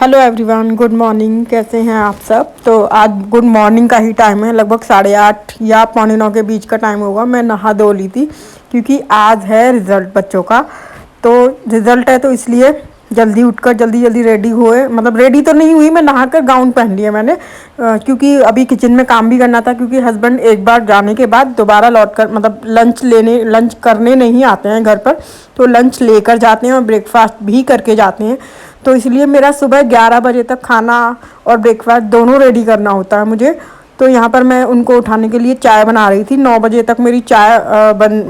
Hello everyone, good morning. कैसे हैं आप सब? तो आज गुड मॉर्निंग का ही टाइम है, लगभग 8:30 या 8:45 के बीच का टाइम होगा। मैं नहा धो ली थी क्योंकि आज है रिज़ल्ट बच्चों का। तो रिज़ल्ट है तो इसलिए जल्दी उठकर जल्दी जल्दी रेडी हुए, मतलब रेडी तो नहीं हुई, मैं नहाकर गाउन पहन लिया मैंने, क्योंकि अभी किचन में काम भी करना था। क्योंकि हस्बैंड एक बार जाने के बाद दोबारा लौट कर मतलब लंच करने नहीं आते हैं घर पर, तो लंच लेकर जाते हैं और ब्रेकफास्ट भी करके जाते हैं। तो इसलिए मेरा सुबह 11 बजे तक खाना और ब्रेकफास्ट दोनों रेडी करना होता है मुझे। तो यहाँ पर मैं उनको उठाने के लिए चाय बना रही थी। 9 बजे तक मेरी चाय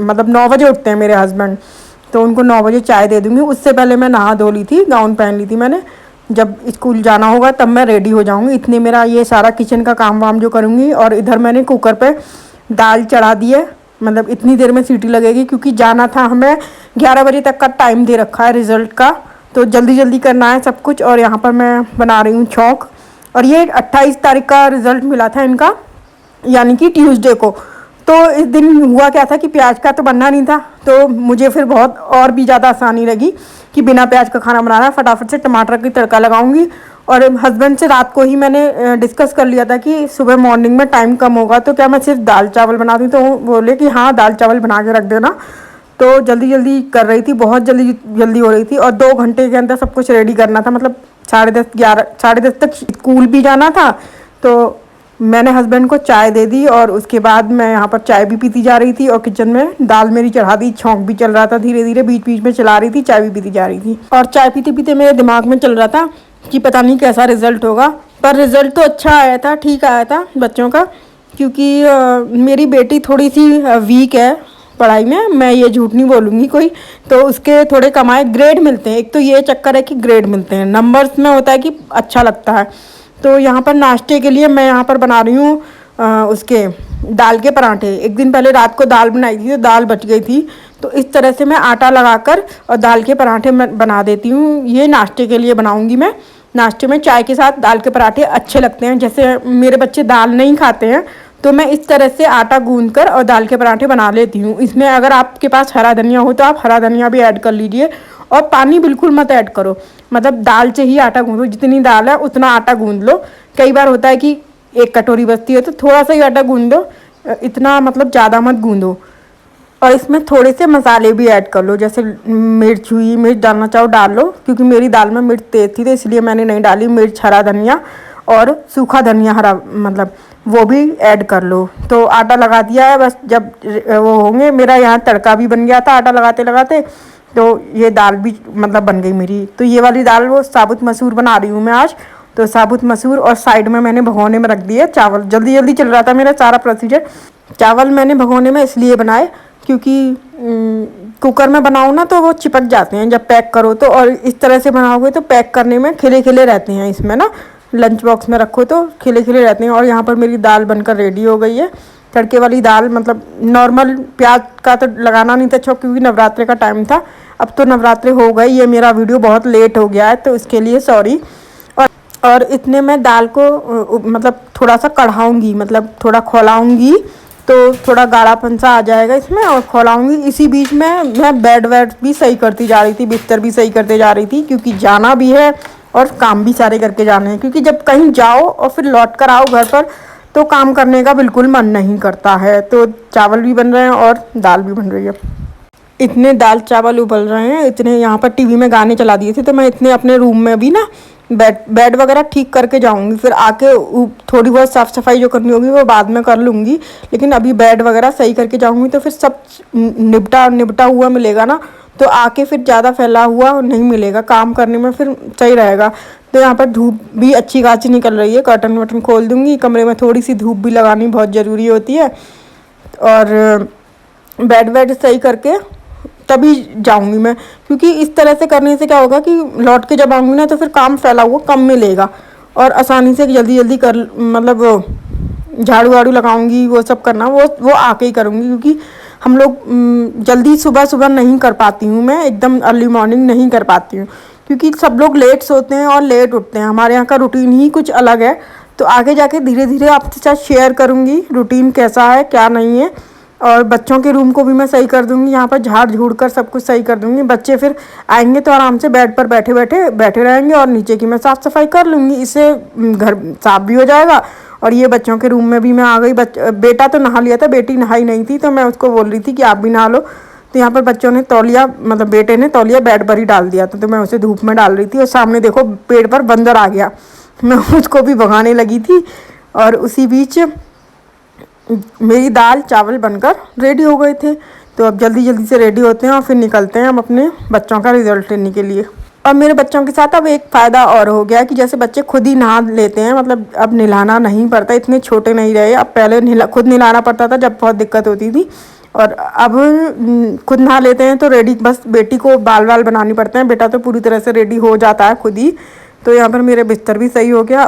मतलब 9 बजे उठते हैं मेरे हस्बैंड, तो उनको 9 बजे चाय दे दूँगी। उससे पहले मैं नहा धो ली थी, गाउन पहन ली थी मैंने। जब स्कूल जाना होगा तब मैं रेडी हो जाऊँगी। इतने मेरा ये सारा किचन का काम वाम जो करूँगी। और इधर मैंने कुकर पे दाल चढ़ा दी है, मतलब इतनी देर में सीटी लगेगी क्योंकि जाना था हमें। 11 बजे तक का टाइम दे रखा है रिज़ल्ट का, तो जल्दी जल्दी करना है सब कुछ। और यहाँ पर मैं बना रही हूँ चौक। और ये 28 तारीख का रिज़ल्ट मिला था इनका, यानी कि ट्यूसडे को। तो इस दिन हुआ क्या था कि प्याज का तो बनना नहीं था, तो मुझे फिर बहुत और भी ज़्यादा आसानी लगी कि बिना प्याज का खाना बनाना है, फटाफट से टमाटर की तड़का लगाऊंगी। और हस्बैंड से रात को ही मैंने डिस्कस कर लिया था कि सुबह मॉर्निंग में टाइम कम होगा तो क्या मैं सिर्फ दाल चावल बना दूँ, तो बोले कि हाँ दाल चावल बना के रख देना। तो जल्दी जल्दी कर रही थी, बहुत जल्दी जल्दी हो रही थी। और 2 घंटे के अंदर सब कुछ रेडी करना था, मतलब 10:30 तक स्कूल भी जाना था। तो मैंने हस्बैंड को चाय दे दी और उसके बाद मैं यहाँ पर चाय भी पीती जा रही थी और किचन में दाल मेरी चढ़ा दी। छौंक भी चल रहा था, धीरे धीरे बीच बीच में चला रही थी, चाय भी पीती जा रही थी। और चाय पीते पीते मेरे दिमाग में चल रहा था कि पता नहीं कैसा रिज़ल्ट होगा। पर रिज़ल्ट तो अच्छा आया था, ठीक आया था बच्चों का। क्योंकि मेरी बेटी थोड़ी सी वीक है पढ़ाई में, मैं ये झूठ नहीं बोलूँगी कोई। तो उसके थोड़े कमाए ग्रेड मिलते हैं, एक तो ये चक्कर है कि ग्रेड मिलते हैं, नंबर्स में होता है कि अच्छा लगता है। तो यहाँ पर नाश्ते के लिए मैं यहाँ पर बना रही हूँ उसके दाल के पराठे। एक दिन पहले रात को दाल बनाई थी तो दाल बच गई थी, तो इस तरह से मैं आटा लगाकर और दाल के पराठे बना देती हूँ। ये नाश्ते के लिए बनाऊँगी मैं। नाश्ते में चाय के साथ दाल के पराठे अच्छे लगते हैं। जैसे मेरे बच्चे दाल नहीं खाते हैं तो मैं इस तरह से आटा गूंदकर और दाल के पराठे बना लेती हूँ। इसमें अगर आपके पास हरा धनिया हो तो आप हरा धनिया भी ऐड कर लीजिए। और पानी बिल्कुल मत ऐड करो, मतलब दाल से ही आटा गूंदो, जितनी दाल है उतना आटा गूंद लो। कई बार होता है कि 1 कटोरी बचती है तो थोड़ा सा ही आटा गूंद दो, इतना मतलब ज़्यादा मत गूंदो। और इसमें थोड़े से मसाले भी ऐड कर लो, जैसे मिर्च हुई, मिर्च डालना चाहो डाल लो। क्योंकि मेरी दाल में मिर्च तेज़ थी तो इसलिए मैंने नहीं डाली। मिर्च, हरा धनिया और सूखा धनिया, हरा मतलब वो भी ऐड कर लो। तो आटा लगा दिया है, बस जब वो होंगे। मेरा यहाँ तड़का भी बन गया था आटा लगाते लगाते, तो ये दाल भी मतलब बन गई मेरी। तो ये वाली दाल वो साबुत मसूर बना रही हूँ मैं आज। तो साबुत मसूर और साइड में मैंने भगोने में रख दिए चावल। जल्दी जल्दी चल रहा था मेरा सारा प्रोसीजर। चावल मैंने भगोने में इसलिए बनाए क्योंकि कुकर में बनाओ ना तो वो चिपक जाते हैं जब पैक करो तो। और इस तरह से बनाओगे तो पैक करने में खिले खिले रहते हैं इसमें ना, लंच बॉक्स में रखो तो खिले खिले रहते हैं। और यहाँ पर मेरी दाल बनकर रेडी हो गई है। तड़के वाली दाल, मतलब नॉर्मल प्याज का तो लगाना नहीं था छौंक, क्योंकि नवरात्रे का टाइम था। अब तो नवरात्रे हो गए, ये मेरा वीडियो बहुत लेट हो गया है तो इसके लिए सॉरी। और इतने मैं दाल को मतलब थोड़ा सा कढ़ाऊँगी, मतलब थोड़ा खौलाऊँगी तो थोड़ा गाढ़ापन सा आ जाएगा इसमें। और खौलाऊँगी, इसी बीच में मैं बेड वेड भी सही करती जा रही थी, बिस्तर भी सही करते जा रही थी, क्योंकि जाना भी है और काम भी सारे करके जाने हैं। क्योंकि जब कहीं जाओ और फिर लौट कर आओ घर पर तो काम करने का बिल्कुल मन नहीं करता है। तो चावल भी बन रहे हैं और दाल भी बन रही है। इतने दाल चावल उबल रहे हैं, इतने यहाँ पर टीवी में गाने चला दिए थे तो मैं इतने अपने रूम में भी ना बेड वगैरह ठीक करके जाऊंगी। फिर आके थोड़ी बहुत साफ़ सफाई जो करनी होगी वो बाद में कर लूँगी, लेकिन अभी बेड वगैरह सही करके जाऊंगी तो फिर सब निपटा हुआ मिलेगा ना। तो आके फिर ज़्यादा फैला हुआ नहीं मिलेगा, काम करने में फिर सही रहेगा। तो यहाँ पर धूप भी अच्छी खासी निकल रही है, कर्टन वर्टन खोल दूँगी। कमरे में थोड़ी सी धूप भी लगानी बहुत ज़रूरी होती है। और बेड वेड सही करके तभी जाऊंगी मैं, क्योंकि इस तरह से करने से क्या होगा कि लौट के जब आऊँगी ना तो फिर काम फैला हुआ कम मिलेगा और आसानी से जल्दी जल्दी कर, मतलब झाड़ू वाड़ू लगाऊंगी, वो सब करना वो आके ही करूँगी। क्योंकि हम लोग जल्दी सुबह सुबह नहीं कर पाती हूँ मैं, एकदम अर्ली मॉर्निंग नहीं कर पाती हूँ, क्योंकि सब लोग लेट सोते हैं और लेट उठते हैं। हमारे यहाँ का रूटीन ही कुछ अलग है। तो आगे जाके धीरे धीरे आपके साथ शेयर करूँगी रूटीन कैसा है क्या नहीं है। और बच्चों के रूम को भी मैं सही कर दूंगी, यहाँ पर झाड़ झूड़ कर सब कुछ सही कर दूंगी। बच्चे फिर आएंगे तो आराम से बेड पर बैठे रहेंगे और नीचे की मैं साफ़ सफाई कर लूँगी, इससे घर साफ भी हो जाएगा। और ये बच्चों के रूम में भी मैं आ गई। बेटा तो नहा लिया था, बेटी नहाई नहीं थी, तो मैं उसको बोल रही थी कि आप भी नहा लो। तो यहाँ पर बच्चों ने तौलिया, मतलब बेटे ने तौलिया बेड पर ही डाल दिया था, तो मैं उसे धूप में डाल रही थी। और सामने देखो पेड़ पर बंदर आ गया, मैं उसको भी भगाने लगी थी। और उसी बीच मेरी दाल चावल बनकर रेडी हो गए थे। तो अब जल्दी जल्दी से रेडी होते हैं और फिर निकलते हैं हम अपने बच्चों का रिजल्ट लेने के लिए। और मेरे बच्चों के साथ अब एक फ़ायदा और हो गया कि जैसे बच्चे खुद ही नहा लेते हैं, मतलब अब नहलाना नहीं पड़ता, इतने छोटे नहीं रहे। अब पहले खुद नहलाना पड़ता था जब बहुत दिक्कत होती थी, और अब खुद नहा लेते हैं। तो रेडी बस बेटी को बाल वाल बनानी पड़ते हैं, बेटा तो पूरी तरह से रेडी हो जाता है खुद ही। तो यहाँ पर मेरे बिस्तर भी सही हो गया।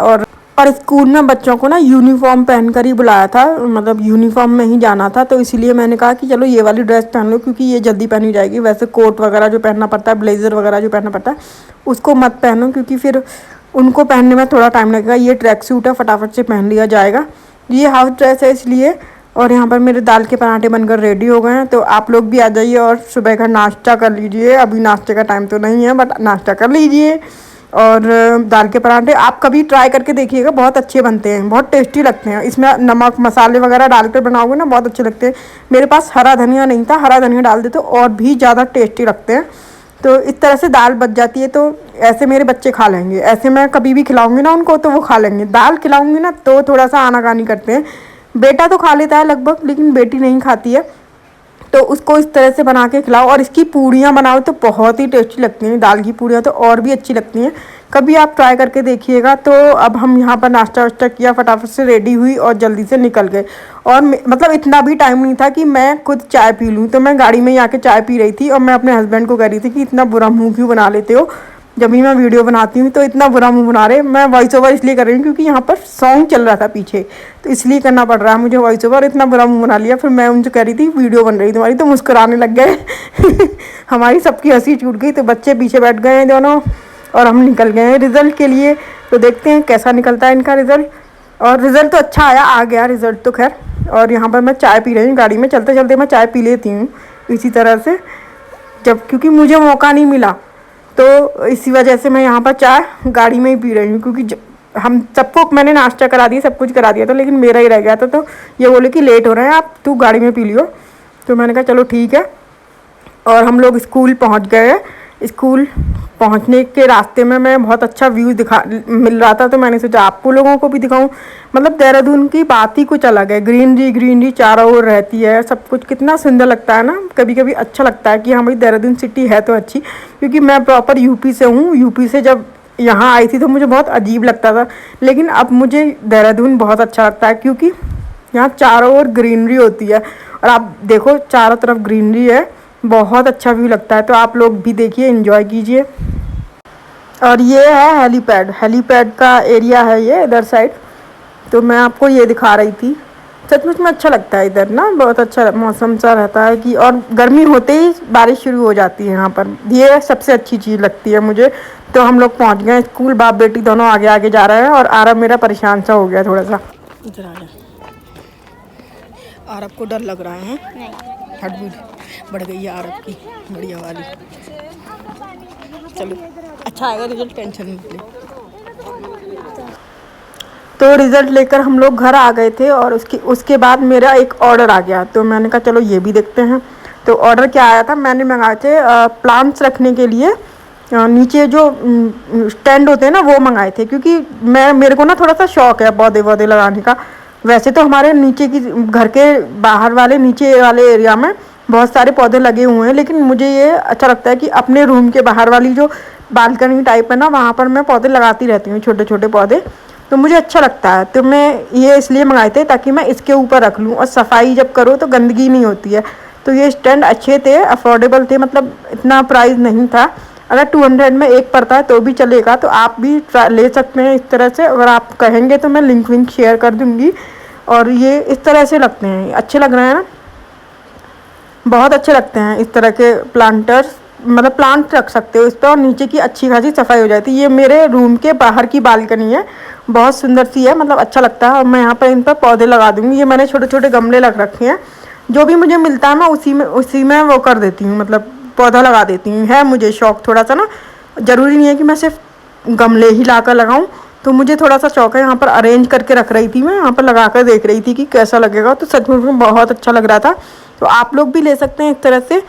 और स्कूल में बच्चों को ना यूनिफॉर्म पहनकर ही बुलाया था, मतलब यूनिफॉर्म में ही जाना था। तो इसीलिए मैंने कहा कि चलो ये वाली ड्रेस पहन लो, क्योंकि ये जल्दी पहनी जाएगी। वैसे कोट वगैरह जो पहनना पड़ता है, ब्लेज़र वगैरह जो पहनना पड़ता है, उसको मत पहनो, क्योंकि फिर उनको पहनने में थोड़ा टाइम लगेगा। ये ट्रैक सूट है, फटाफट से पहन लिया जाएगा। ये हाउस ड्रेस है इसलिए। और यहाँ पर मेरे दाल के पराठे बनकर रेडी हो गए हैं। तो आप लोग भी आ जाइए और सुबह का नाश्ता कर लीजिए। अभी नाश्ते का टाइम तो नहीं है, बट नाश्ता कर लीजिए। और दाल के पराठे आप कभी ट्राई करके देखिएगा, बहुत अच्छे बनते हैं, बहुत टेस्टी लगते हैं। इसमें नमक मसाले वगैरह डालकर बनाओगे ना, बहुत अच्छे लगते हैं। मेरे पास हरा धनिया नहीं था, हरा धनिया डाल देते और भी ज़्यादा टेस्टी लगते हैं। तो इस तरह से दाल बच जाती है, तो ऐसे मेरे बच्चे खा लेंगे। ऐसे मैं कभी भी खिलाऊंगी ना उनको तो वो खा लेंगे। दाल खिलाऊंगी ना तो थोड़ा सा आनाकानी करते हैं। बेटा तो खा लेता है लगभग, लेकिन बेटी नहीं खाती है। तो उसको इस तरह से बना के खिलाओ। और इसकी पूड़ियाँ बनाओ तो बहुत ही टेस्टी लगती हैं, दाल की पूड़ियाँ तो और भी अच्छी लगती हैं। कभी आप ट्राई करके देखिएगा। तो अब हम यहाँ पर नाश्ता वाश्ता किया, फटाफट से रेडी हुई और जल्दी से निकल गए। और मतलब इतना भी टाइम नहीं था कि मैं खुद चाय पी लूँ, तो मैं गाड़ी में ही आके चाय पी रही थी। और मैं अपने हस्बैंड को कह रही थी कि इतना बुरा मुँह क्यों बना लेते हो, जब भी मैं वीडियो बनाती हूँ तो इतना बुरा मुंह बना रहे। मैं वॉइस ओवर इसलिए कर रही हूँ क्योंकि यहाँ पर सॉन्ग चल रहा था पीछे, तो इसलिए करना पड़ रहा है मुझे वॉइस ओवर। इतना बुरा मुंह बना लिया। फिर मैं उनसे कह रही थी वीडियो बन रही तुम्हारी, तो मुस्कुराने लग गए। हमारी सबकी हंसी छूट गई। तो बच्चे पीछे बैठ गए हैं दोनों और हम निकल गए हैं रिज़ल्ट के लिए। तो देखते हैं कैसा निकलता है इनका रिज़ल्ट। और रिज़ल्ट तो अच्छा आया, आ गया रिज़ल्ट तो खैर। और यहाँ पर मैं चाय पी रही हूँ गाड़ी में, चलते चलते मैं चाय पी लेती हूँ इसी तरह से, जब क्योंकि मुझे मौका नहीं मिला। तो इसी वजह से मैं यहाँ पर चाय गाड़ी में ही पी रही हूँ, क्योंकि हम सबको मैंने नाश्ता करा दिया, सब कुछ करा दिया था, लेकिन मेरा ही रह गया था। तो ये बोले कि लेट हो रहे हैं आप, तू गाड़ी में पी लियो। तो मैंने कहा चलो ठीक है। और हम लोग स्कूल पहुँच गए। स्कूल पहुँचने के रास्ते में मैं बहुत अच्छा व्यू मिल रहा था, तो मैंने सोचा आपको लोगों को भी दिखाऊं। मतलब देहरादून की बात ही कुछ अलग है, ग्रीनरी ग्रीनरी चारों ओर रहती है, सब कुछ कितना सुंदर लगता है ना। कभी कभी अच्छा लगता है कि हाँ भाई देहरादून सिटी है तो अच्छी। क्योंकि मैं प्रॉपर यूपी से हूँ, यूपी से जब यहाँ आई थी तो मुझे बहुत अजीब लगता था, लेकिन अब मुझे देहरादून बहुत अच्छा लगता है, क्योंकि यहाँ चारों ओर ग्रीनरी होती है। और आप देखो चारों तरफ ग्रीनरी है, बहुत अच्छा व्यू लगता है। तो आप लोग भी देखिए, एंजॉय कीजिए। और ये है हेलीपैड, हेलीपैड का एरिया है ये इधर साइड। तो मैं आपको ये दिखा रही थी। सचमुच में अच्छा लगता है इधर ना, बहुत अच्छा मौसम सा रहता है कि, और गर्मी होते ही बारिश शुरू हो जाती है यहाँ पर, ये सबसे अच्छी चीज़ लगती है मुझे। तो हम लोग पहुँच गए स्कूल, बाप बेटी दोनों आगे आगे जा रहे हैं। और आरब मेरा परेशान सा हो गया थोड़ा सा। इधर आ जा। आरब को डर लग रहा है, हट भी बढ़ गई है आरब की बढ़िया वाली। चलो अच्छा आएगा रिजल्ट, टेंशन नहीं ले। तो रिज़ल्ट लेकर हम लोग घर आ गए थे। और उसके बाद मेरा एक ऑर्डर आ गया, तो मैंने कहा चलो ये भी देखते हैं। तो ऑर्डर क्या आया था, मैंने मंगाए थे प्लांट्स रखने के लिए नीचे जो स्टैंड होते हैं ना, वो मंगाए थे। क्योंकि मेरे को ना थोड़ा सा शौक है पौधे वौधे लगाने का। वैसे तो हमारे नीचे की घर के बाहर वाले नीचे वाले एरिया में बहुत सारे पौधे लगे हुए हैं, लेकिन मुझे ये अच्छा लगता है कि अपने रूम के बाहर वाली जो बालकनी टाइप है ना, वहाँ पर मैं पौधे लगाती रहती हूँ, छोटे छोटे पौधे। तो मुझे अच्छा लगता है, तो मैं ये इसलिए मंगाए थे ताकि मैं इसके ऊपर रख लूँ। और सफाई जब करो तो गंदगी नहीं होती है। तो ये स्टैंड अच्छे थे, अफोर्डेबल थे, मतलब इतना प्राइस नहीं था। अगर 200 में एक पड़ता है तो भी चलेगा। तो आप भी ले सकते हैं इस तरह से, अगर आप कहेंगे तो मैं लिंक विंक शेयर कर दूँगी। और ये इस तरह से लगते हैं, अच्छे लग रहे हैं ना, बहुत अच्छे लगते हैं इस तरह के प्लांटर्स। मतलब प्लांट रख सकते हो इस पर, और नीचे की अच्छी खासी सफाई हो जाती है। ये मेरे रूम के बाहर की बालकनी है, बहुत सुंदर सी है, मतलब अच्छा लगता है। और मैं यहाँ पर इन पर पौधे लगा दूँगी। ये मैंने छोटे छोटे गमले लग रखे हैं, जो भी मुझे मिलता है मैं उसी में वो कर देती हूँ, मतलब पौधा लगा देती हूँ। है मुझे शौक थोड़ा सा ना, ज़रूरी नहीं है कि मैं सिर्फ गमले ही ला कर लगाऊँ, तो मुझे थोड़ा सा शौक है। यहाँ पर अरेंज करके रख रही थी मैं, यहाँ पर लगा कर देख रही थी कि कैसा लगेगा, तो सच में बहुत अच्छा लग रहा था। तो आप लोग भी ले सकते हैं इस तरह से,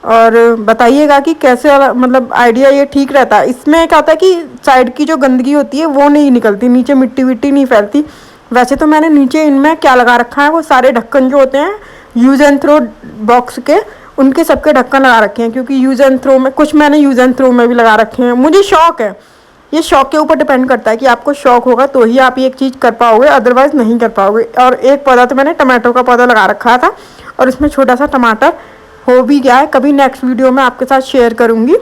और बताइएगा कि कैसे मतलब आइडिया ये ठीक रहता है। इसमें क्या होता है कि साइड की जो गंदगी होती है वो नहीं निकलती, नीचे मिट्टी विट्टी नहीं फैलती। वैसे तो मैंने नीचे इनमें क्या लगा रखा है, वो सारे ढक्कन जो होते हैं यूज़ एंड थ्रो बॉक्स के, उनके सबके ढक्कन लगा रखे हैं, क्योंकि यूज़ एंड थ्रो में कुछ मैंने यूज़ एंड थ्रो में भी लगा रखे हैं। मुझे शौक है, ये शौक के ऊपर डिपेंड करता है कि आपको शौक होगा तो ही आप ये एक चीज़ कर पाओगे, अदरवाइज नहीं कर पाओगे। और एक पौधा तो मैंने टमाटो का पौधा लगा रखा था, और उसमें छोटा सा टमाटर हो भी गया है। कभी नेक्स्ट वीडियो में आपके साथ शेयर करूँगी।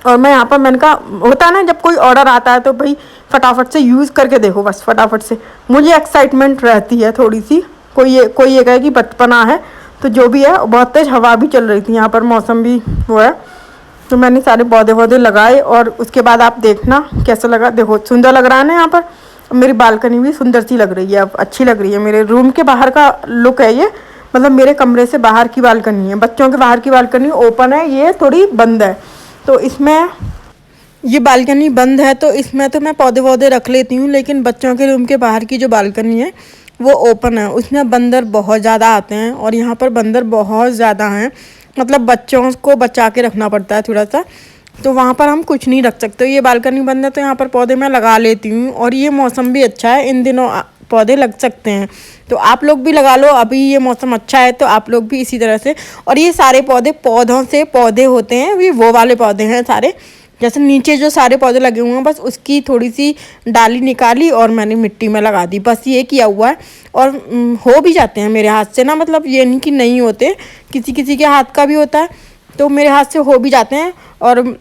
और मैं यहाँ पर मैंने कहा, होता है ना जब कोई ऑर्डर आता है तो भाई फटाफट से यूज़ करके देखो, बस फटाफट से। मुझे एक्साइटमेंट रहती है थोड़ी सी, कोई ये कहे कि बचपना है, तो जो भी है। बहुत तेज़ हवा भी चल रही थी यहाँ पर, मौसम भी वो है। तो मैंने सारे पौधे वौधे लगाए, और उसके बाद आप देखना कैसा लगा। देखो सुंदर लग रहा है ना यहाँ पर। मेरी बालकनी भी सुंदर सी लग रही है, अब अच्छी लग रही है। मेरे रूम के बाहर का लुक है ये, मतलब मेरे कमरे से बाहर की बालकनी है। बच्चों के बाहर की बालकनी ओपन है, ये थोड़ी बंद है। तो इसमें ये बालकनी बंद है, तो इसमें तो मैं पौधे वौधे रख लेती हूँ, लेकिन बच्चों के रूम के बाहर की जो बालकनी है वो ओपन है। उसमें बंदर बहुत ज़्यादा आते हैं, और यहाँ पर बंदर बहुत ज़्यादा हैं, मतलब बच्चों को बचा के रखना पड़ता है थोड़ा सा। तो वहाँ पर हम कुछ नहीं रख सकते। ये बालकनी बंद है, तो यहाँ पर पौधे मैं लगा लेती हूँ। और ये मौसम भी अच्छा है, इन दिनों पौधे लग सकते हैं, तो आप लोग भी लगा लो। अभी ये मौसम अच्छा है तो आप लोग भी इसी तरह से। और ये सारे पौधे पौधों से पौधे होते हैं, ये वो वाले पौधे हैं सारे। जैसे नीचे जो सारे पौधे लगे हुए हैं, बस उसकी थोड़ी सी डाली निकाली और मैंने मिट्टी में लगा दी, बस ये किया हुआ है। और हो भी जाते हैं मेरे हाथ से ना, मतलब ये नहीं कि नहीं होते, किसी किसी के हाथ का भी होता है, तो मेरे हाथ से हो भी जाते हैं। और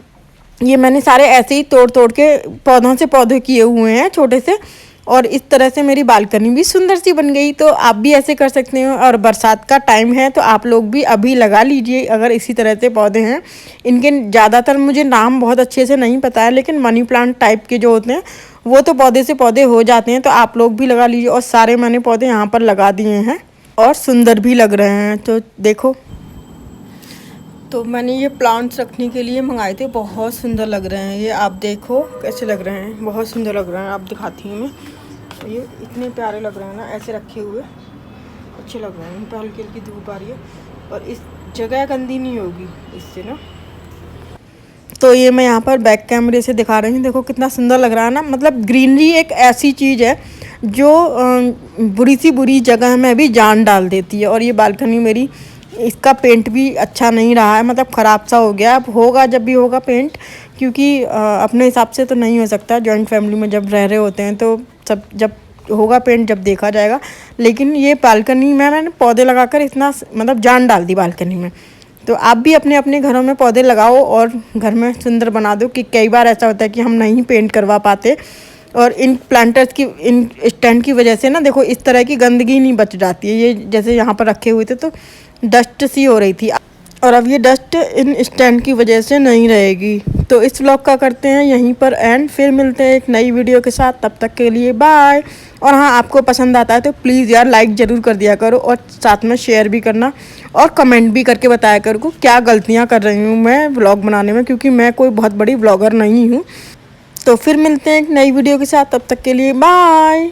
ये मैंने सारे ऐसे ही तोड़ तोड़ के पौधों से पौधे किए हुए हैं छोटे से, और इस तरह से मेरी बालकनी भी सुंदर सी बन गई। तो आप भी ऐसे कर सकते हो। और बरसात का टाइम है, तो आप लोग भी अभी लगा लीजिए अगर इसी तरह से पौधे हैं। इनके ज़्यादातर मुझे नाम बहुत अच्छे से नहीं पता है, लेकिन मनी प्लांट टाइप के जो होते हैं वो तो पौधे से पौधे हो जाते हैं। तो आप लोग भी लगा लीजिए। और सारे मैंने पौधे यहाँ पर लगा दिए हैं, और सुंदर भी लग रहे हैं। तो देखो, तो मैंने ये प्लांट्स रखने के लिए मंगाए थे, बहुत सुंदर लग रहे हैं ये। आप देखो कैसे लग रहे हैं, बहुत सुंदर लग रहे हैं। आप दिखाती हूँ मैं, तो ये इतने प्यारे लग रहे हैं ना, ऐसे रखे हुए अच्छे लग रहे हैं। इन पर हल्की हल्की धूप आ रही है, और इस जगह गंदी नहीं होगी इससे ना। तो ये मैं यहाँ पर बैक कैमरे से दिखा रही हूँ, देखो कितना सुंदर लग रहा है ना। मतलब ग्रीनरी एक ऐसी चीज़ है जो बुरी सी बुरी जगह में भी जान डाल देती है। और ये बालकनी मेरी, इसका पेंट भी अच्छा नहीं रहा है, मतलब ख़राब सा हो गया। अब होगा, जब भी होगा पेंट, क्योंकि अपने हिसाब से तो नहीं हो सकता। जॉइंट फैमिली में जब रह रहे होते हैं तो सब जब होगा पेंट जब देखा जाएगा। लेकिन ये बालकनी में मैंने पौधे लगाकर इतना मतलब जान डाल दी बालकनी में। तो आप भी अपने अपने घरों में पौधे लगाओ और घर में सुंदर बना दो। कि कई बार ऐसा होता है कि हम नहीं पेंट करवा पाते, और इन प्लांटर्स की, इन स्टैंड की वजह से ना देखो इस तरह की गंदगी नहीं बच जाती है। ये जैसे यहाँ पर रखे हुए थे तो डस्ट सी हो रही थी, और अब ये डस्ट इन स्टैंड की वजह से नहीं रहेगी। तो इस व्लॉग का करते हैं यहीं पर एंड, फिर मिलते हैं एक नई वीडियो के साथ। तब तक के लिए बाय। और हाँ, आपको पसंद आता है तो प्लीज़ यार लाइक ज़रूर कर दिया करो, और साथ में शेयर भी करना, और कमेंट भी करके बताया करो क्या गलतियाँ कर रही हूँ मैं व्लॉग बनाने में, क्योंकि मैं कोई बहुत बड़ी व्लॉगर नहीं हूँ। तो फिर मिलते हैं एक नई वीडियो के साथ, तब तक के लिए बाय।